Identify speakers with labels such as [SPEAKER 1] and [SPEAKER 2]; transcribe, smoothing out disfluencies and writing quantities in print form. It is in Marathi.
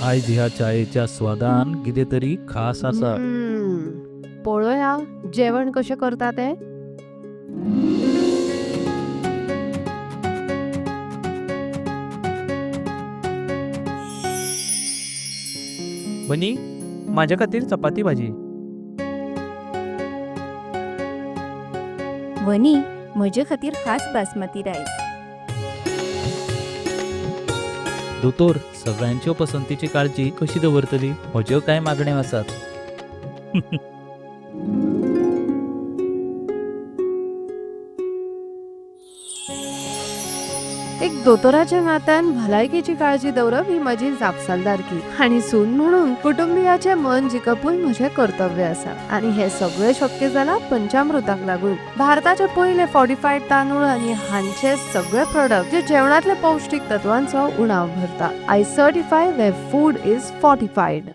[SPEAKER 1] आयज ह्या चायेच्या स्वादान कितें तरी खास आसा.
[SPEAKER 2] पळोवया जेवण कशें करता ते.
[SPEAKER 3] वनी माझ्या खातीर चपाती भाजी.
[SPEAKER 4] वनी म्हजे खातीर खास बासमती रायस.
[SPEAKER 1] दोतोर, सगळ्यांच्यो पसंतीची काळजी कशी दवरतली? म्हज्यो कांय मागण्यो आसात.
[SPEAKER 2] एक दोतोराच्या नात्यान भलायकेची काळजी दवरप ही म्हजी जापसालदारकी आणि सून म्हणून कुटुंबियाचे मन जिखपूय म्हजें कर्तव्य आसा. आणि हे सगळें शक्य जाला पंचामृताक लागून. भारताचे पयले फॉर्टिफाईड तांदूळ आणि हांचे सगळे प्रोडक्ट जे जेवणातले पौष्टिक तत्वांचो उणाव भरता. I certify where food is fortified.